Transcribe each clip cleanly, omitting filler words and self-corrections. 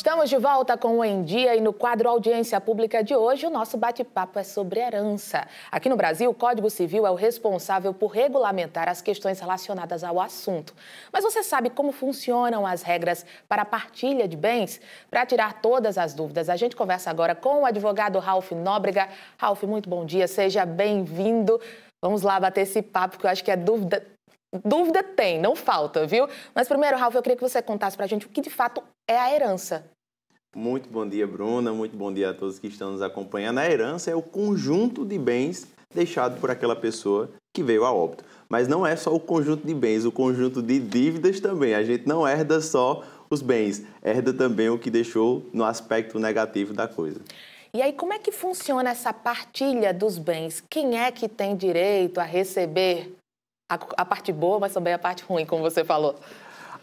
Estamos de volta com o Em Dia e no quadro Audiência Pública de hoje, o nosso bate-papo é sobre herança. Aqui no Brasil, o Código Civil é o responsável por regulamentar as questões relacionadas ao assunto. Mas você sabe como funcionam as regras para a partilha de bens? Para tirar todas as dúvidas, a gente conversa agora com o advogado Ralph Nóbrega. Ralph, muito bom dia, seja bem-vindo. Vamos lá bater esse papo, que eu acho que é dúvida... Dúvida tem, não falta, viu? Mas primeiro, Ralph, eu queria que você contasse pra gente o que de fato é a herança. Muito bom dia, Bruna. Muito bom dia a todos que estão nos acompanhando. A herança é o conjunto de bens deixado por aquela pessoa que veio a óbito. Mas não é só o conjunto de bens, o conjunto de dívidas também. A gente não herda só os bens, herda também o que deixou no aspecto negativo da coisa. E aí, como é que funciona essa partilha dos bens? Quem é que tem direito a receber a parte boa, mas também a parte ruim, como você falou?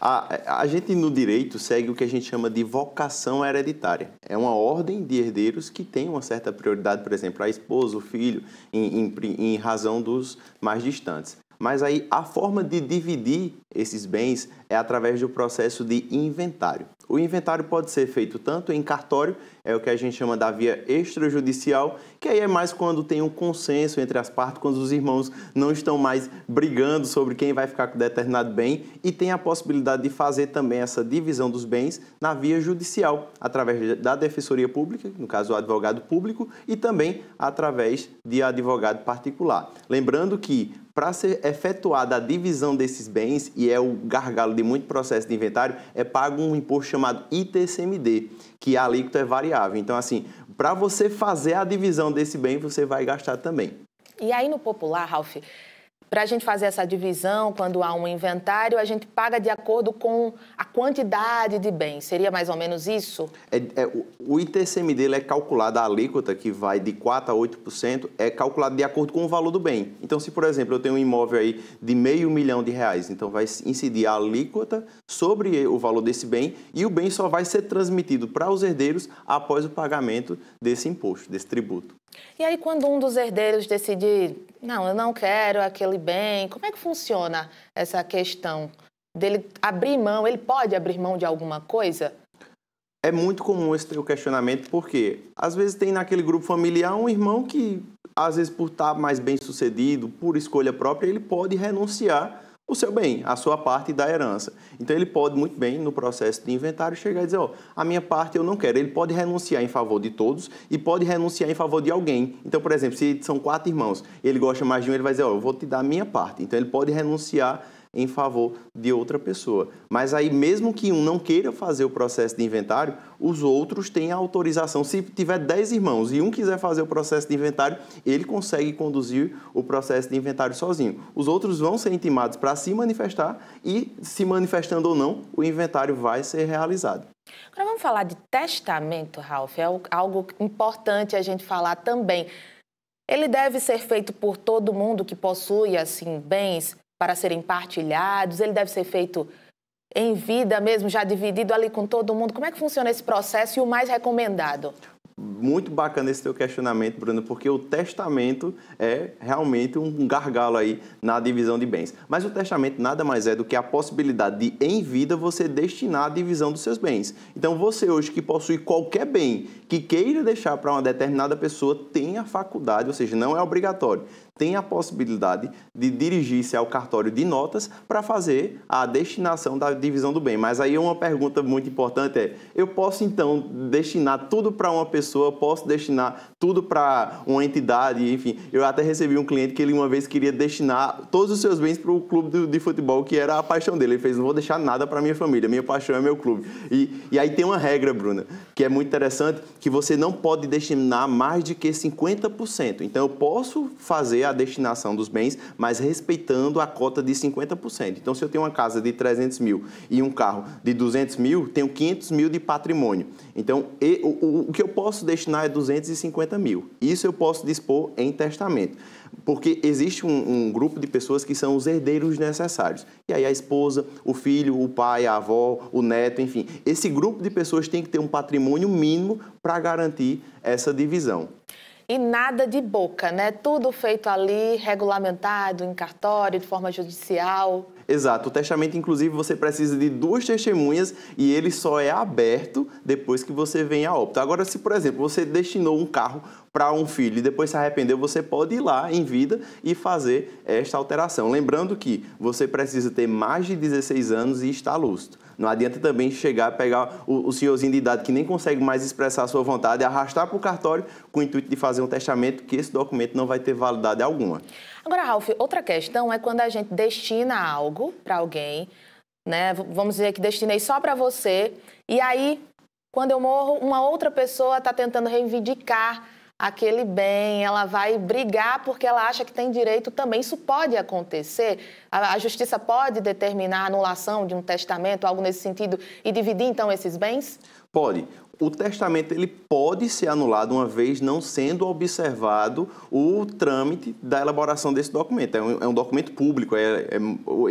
A gente, no direito, segue o que a gente chama de vocação hereditária. É uma ordem de herdeiros que tem uma certa prioridade, por exemplo, a esposa, o filho, em razão dos mais distantes. Mas aí, a forma de dividir esses bens é através do processo de inventário. O inventário pode ser feito tanto em cartório, é o que a gente chama da via extrajudicial, que aí é mais quando tem um consenso entre as partes, quando os irmãos não estão mais brigando sobre quem vai ficar com determinado bem, e tem a possibilidade de fazer também essa divisão dos bens na via judicial, através da defensoria pública, no caso o advogado público, e também através de advogado particular. Lembrando que para ser efetuada a divisão desses bens, e é o gargalo de muito processo de inventário, é pago um imposto chamado ITCMD, que a alíquota é variável. Então, assim, para você fazer a divisão desse bem, você vai gastar também. E aí, no popular, Ralph, para a gente fazer essa divisão, quando há um inventário, a gente paga de acordo com a quantidade de bens. Seria mais ou menos isso? O ITCMD ele é calculado, a alíquota, que vai de 4% a 8%, é calculado de acordo com o valor do bem. Então, se, por exemplo, eu tenho um imóvel aí de R$500 mil, então vai incidir a alíquota sobre o valor desse bem e o bem só vai ser transmitido para os herdeiros após o pagamento desse imposto, desse tributo. E aí, quando um dos herdeiros decidir, não, eu não quero aquele bem, como é que funciona essa questão dele abrir mão? Ele pode abrir mão de alguma coisa? É muito comum esse teu questionamento, porque às vezes tem naquele grupo familiar um irmão que, às vezes por estar mais bem sucedido, por escolha própria, ele pode renunciar o seu bem, a sua parte da herança. Então, ele pode muito bem, no processo de inventário, chegar e dizer, a minha parte eu não quero. Ele pode renunciar em favor de todos e pode renunciar em favor de alguém. Então, por exemplo, se são 4 irmãos, ele gosta mais de um, ele vai dizer, eu vou te dar a minha parte. Então, ele pode renunciar em favor de outra pessoa. Mas aí, mesmo que um não queira fazer o processo de inventário, os outros têm a autorização. Se tiver 10 irmãos e um quiser fazer o processo de inventário, ele consegue conduzir o processo de inventário sozinho. Os outros vão ser intimados para se manifestar e, se manifestando ou não, o inventário vai ser realizado. Agora vamos falar de testamento, Ralph. É algo importante a gente falar também. Ele deve ser feito por todo mundo que possui, assim, bens para serem partilhados? Ele deve ser feito em vida mesmo, já dividido ali com todo mundo? Como é que funciona esse processo e o mais recomendado? Muito bacana esse teu questionamento, Bruno, porque o testamento é realmente um gargalo aí na divisão de bens. Mas o testamento nada mais é do que a possibilidade de, em vida, você destinar a divisão dos seus bens. Então, você hoje que possui qualquer bem que queira deixar para uma determinada pessoa, tem a faculdade, ou seja, não é obrigatório, tem a possibilidade de dirigir-se ao cartório de notas para fazer a destinação da divisão do bem. Mas aí uma pergunta muito importante eu posso então destinar tudo para uma pessoa, posso destinar tudo para uma entidade, enfim. Eu até recebi um cliente que ele uma vez queria destinar todos os seus bens para o clube de futebol, que era a paixão dele. Ele fez, não vou deixar nada para minha família, minha paixão é meu clube. E aí tem uma regra, Bruna, que é muito interessante, que você não pode destinar mais de que 50%. Então eu posso fazer a destinação dos bens, mas respeitando a cota de 50%. Então, se eu tenho uma casa de 300 mil e um carro de 200 mil, tenho 500 mil de patrimônio. Então, o que eu posso destinar é 250 mil. Isso eu posso dispor em testamento. Porque existe um grupo de pessoas que são os herdeiros necessários. E aí a esposa, o filho, o pai, a avó, o neto, enfim. Esse grupo de pessoas tem que ter um patrimônio mínimo para garantir essa divisão. E nada de boca, né? Tudo feito ali, regulamentado em cartório, de forma judicial. Exato. O testamento, inclusive, você precisa de 2 testemunhas e ele só é aberto depois que você vem a óbito. Agora, se, por exemplo, você destinou um carro para um filho e depois se arrependeu, você pode ir lá em vida e fazer esta alteração. Lembrando que você precisa ter mais de 16 anos e estar lúcido. Não adianta também chegar, pegar o senhorzinho de idade que nem consegue mais expressar a sua vontade e arrastar para o cartório com o intuito de fazer um testamento, que esse documento não vai ter validade alguma. Agora, Ralf, outra questão é quando a gente destina algo para alguém, né? Vamos dizer que destinei só para você, e aí, quando eu morro, uma outra pessoa está tentando reivindicar aquele bem, ela vai brigar porque ela acha que tem direito também. Isso pode acontecer? A justiça pode determinar a anulação de um testamento, algo nesse sentido, e dividir, então, esses bens? Pode. O testamento ele pode ser anulado uma vez não sendo observado o trâmite da elaboração desse documento. É um documento público,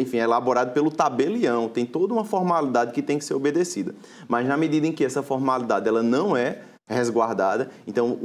enfim, é elaborado pelo tabelião, tem toda uma formalidade que tem que ser obedecida. Mas na medida em que essa formalidade ela não é resguardada, então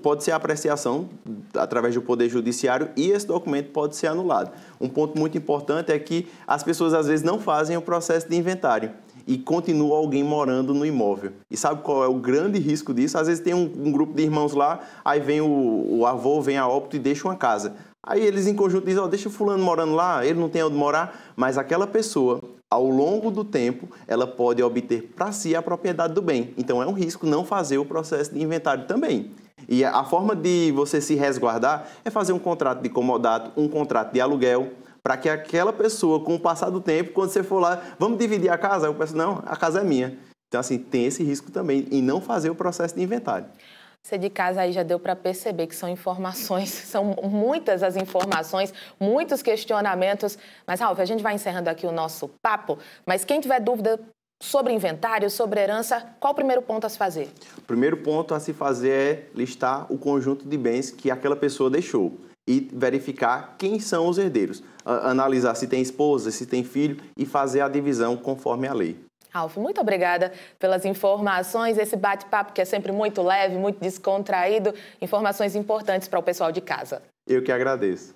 pode ser a apreciação através do Poder Judiciário e esse documento pode ser anulado. Um ponto muito importante é que as pessoas às vezes não fazem o processo de inventário e continua alguém morando no imóvel. E sabe qual é o grande risco disso? Às vezes tem um grupo de irmãos lá, aí vem o avô, vem a óbito e deixa uma casa. Aí eles em conjunto dizem, deixa o fulano morando lá, ele não tem onde morar, mas aquela pessoa, ao longo do tempo, ela pode obter para si a propriedade do bem. Então é um risco não fazer o processo de inventário também. E a forma de você se resguardar é fazer um contrato de comodato, um contrato de aluguel, para que aquela pessoa, com o passar do tempo, quando você for lá, vamos dividir a casa? Eu penso, não, a casa é minha. Então, assim, tem esse risco também em não fazer o processo de inventário. Você de casa aí já deu para perceber que são informações, são muitas as informações, muitos questionamentos. Mas, Ralf, a gente vai encerrando aqui o nosso papo, mas quem tiver dúvida sobre inventário, sobre herança, qual o primeiro ponto a se fazer? O primeiro ponto a se fazer é listar o conjunto de bens que aquela pessoa deixou e verificar quem são os herdeiros. Analisar se tem esposa, se tem filho e fazer a divisão conforme a lei. Ralf, muito obrigada pelas informações, esse bate-papo que é sempre muito leve, muito descontraído, informações importantes para o pessoal de casa. Eu que agradeço.